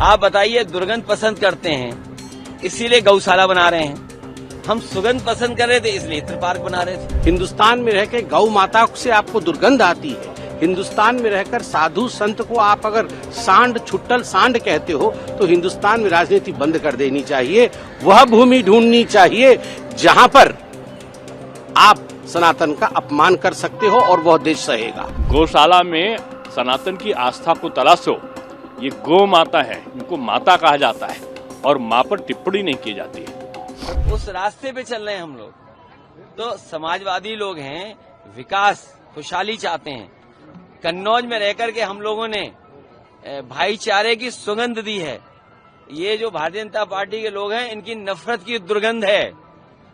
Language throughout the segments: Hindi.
आप बताइए, दुर्गंध पसंद करते हैं इसीलिए गौशाला बना रहे हैं, हम सुगंध पसंद कर रहे थे इसलिए इत्र पार्क बना रहे थे। हिंदुस्तान में रहकर गौ माता से आपको दुर्गंध आती है, हिंदुस्तान में रहकर साधु संत को आप अगर सांड छुट्टल सांड कहते हो तो हिंदुस्तान में राजनीति बंद कर देनी चाहिए। वह भूमि ढूंढनी चाहिए जहां पर आप सनातन का अपमान कर सकते हो और वह देश सहेगा। गौशाला में सनातन की आस्था को तलाशो। ये गौ माता है, इनको माता कहा जाता है और माँ पर टिप्पणी नहीं की जाती है। उस रास्ते पे चल रहे हैं हम लोग, तो समाजवादी लोग हैं, विकास खुशहाली चाहते हैं। कन्नौज में रहकर के हम लोगों ने भाईचारे की सुगंध दी है। ये जो भारतीय जनता पार्टी के लोग हैं, इनकी नफरत की दुर्गंध है।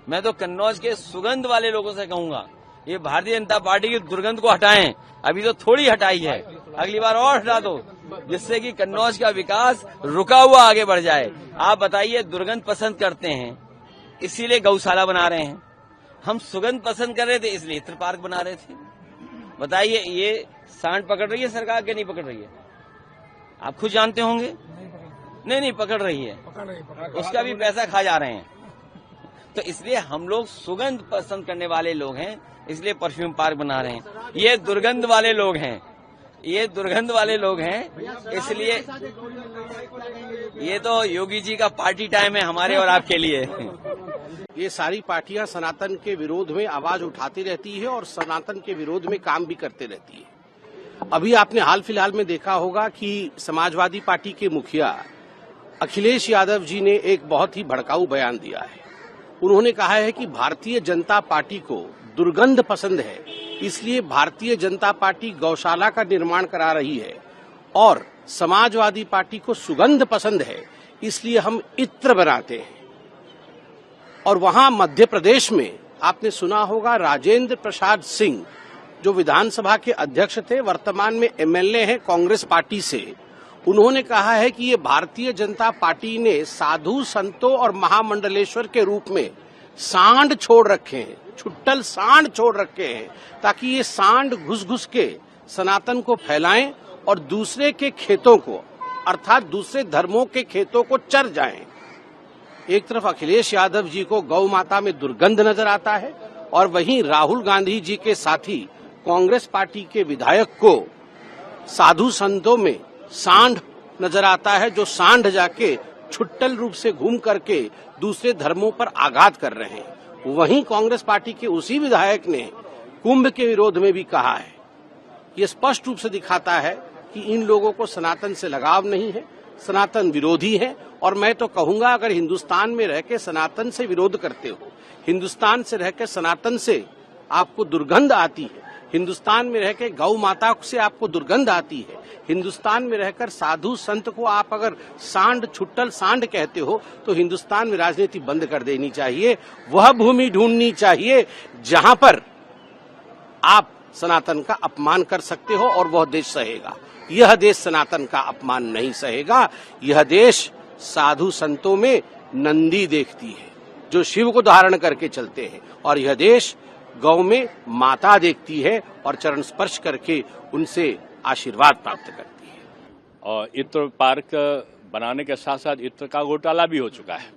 मैं तो कन्नौज के सुगंध वाले लोगों से कहूंगा, ये भारतीय जनता पार्टी की दुर्गंध को हटाएं। अभी तो थोड़ी हटाई है, अगली बार और हटा दो, जिससे कि कन्नौज का विकास रुका हुआ आगे बढ़ जाए। आप बताइए, दुर्गंध पसंद करते हैं इसीलिए गौशाला बना रहे हैं, हम सुगंध पसंद कर रहे थे इसलिए इत्र पार्क बना रहे थे। बताइए, ये सांड पकड़ रही है सरकार के नहीं पकड़ रही है? आप खुद जानते होंगे। नहीं पकड़ रही है, उसका भी पैसा खा जा रहे हैं। तो इसलिए हम लोग सुगंध पसंद करने वाले लोग हैं, इसलिए परफ्यूम पार्क बना रहे हैं। ये दुर्गंध वाले लोग हैं, ये दुर्गंध वाले लोग हैं, इसलिए ये तो योगी जी का पार्टी टाइम है हमारे और आपके लिए। ये सारी पार्टियां सनातन के विरोध में आवाज उठाती रहती है और सनातन के विरोध में काम भी करते रहती है। अभी आपने हाल फिलहाल में देखा होगा कि समाजवादी पार्टी के मुखिया अखिलेश यादव जी ने एक बहुत ही भड़काऊ बयान दिया है। उन्होंने कहा है कि भारतीय जनता पार्टी को दुर्गंध पसंद है, इसलिए भारतीय जनता पार्टी गौशाला का निर्माण करा रही है, और समाजवादी पार्टी को सुगंध पसंद है, इसलिए हम इत्र बनाते हैं। और वहां मध्य प्रदेश में आपने सुना होगा, राजेंद्र प्रसाद सिंह जो विधानसभा के अध्यक्ष थे, वर्तमान में एमएलए हैं कांग्रेस पार्टी से, उन्होंने कहा है कि ये भारतीय जनता पार्टी ने साधु संतों और महामंडलेश्वर के रूप में सांड छोड़ रखे हैं, छुट्टल सांड छोड़ रखे हैं, ताकि ये सांड घुस घुस के सनातन को फैलाएं और दूसरे के खेतों को, अर्थात दूसरे धर्मों के खेतों को चर जाएं। एक तरफ अखिलेश यादव जी को गौ माता में दुर्गंध नजर आता है और वहीं राहुल गांधी जी के साथी कांग्रेस पार्टी के विधायक को साधु संतों में सांड नजर आता है, जो सांड जाके छुट्टल रूप से घूम करके दूसरे धर्मों पर आघात कर रहे हैं। वहीं कांग्रेस पार्टी के उसी विधायक ने कुंभ के विरोध में भी कहा है। ये स्पष्ट रूप से दिखाता है कि इन लोगों को सनातन से लगाव नहीं है, सनातन विरोधी है। और मैं तो कहूंगा, अगर हिंदुस्तान में रहकर सनातन से विरोध करते हो, हिंदुस्तान से रहकर सनातन से आपको दुर्गंध आती है, हिंदुस्तान में रहकर गौ माता से आपको दुर्गंध आती है, हिंदुस्तान में रहकर साधु संत को आप अगर सांड छुट्टल सांड कहते हो तो हिंदुस्तान में राजनीति बंद कर देनी चाहिए। वह भूमि ढूंढनी चाहिए जहां पर आप सनातन का अपमान कर सकते हो और वह देश सहेगा। यह देश सनातन का अपमान नहीं सहेगा। यह देश साधु संतों में नंदी देखती है जो शिव को धारण करके चलते हैं, और यह देश गौ में माता देखती है और चरण स्पर्श करके उनसे आशीर्वाद प्राप्त करती है। और इत्र पार्क बनाने के साथ साथ इत्र का घोटाला भी हो चुका है।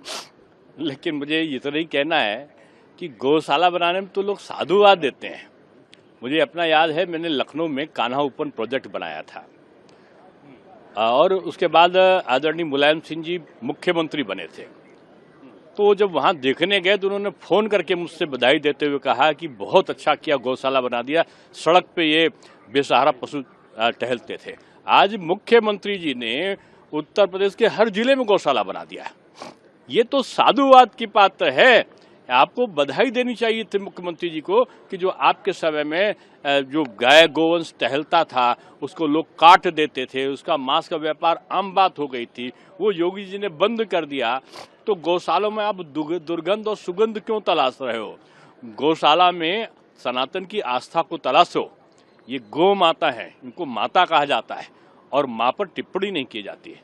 लेकिन मुझे इतना ही कहना है कि गौशाला बनाने में तो लोग साधुवाद देते हैं। मुझे अपना याद है, मैंने लखनऊ में कान्हा ओपन प्रोजेक्ट बनाया था और उसके बाद आदरणीय मुलायम सिंह जी मुख्यमंत्री बने थे। तो जब वहां देखने गए तो उन्होंने फोन करके मुझसे बधाई देते हुए कहा कि बहुत अच्छा किया, गौशाला बना दिया, सड़क पे ये बेसहारा पशु टहलते थे। आज मुख्यमंत्री जी ने उत्तर प्रदेश के हर जिले में गौशाला बना दिया। ये तो साधुवाद की बात है। आपको बधाई देनी चाहिए थी मुख्यमंत्री जी को कि जो आपके समय में जो गाय गोवंश टहलता था उसको लोग काट देते थे, उसका मांस का व्यापार आम बात हो गई थी, वो योगी जी ने बंद कर दिया। तो गौशालों में आप दुर्गंध और सुगंध क्यों तलाश रहे हो? गौशाला में सनातन की आस्था को तलाशो। ये गौ माता है, इनको माता कहा जाता है और माँ पर टिप्पणी नहीं की जाती है।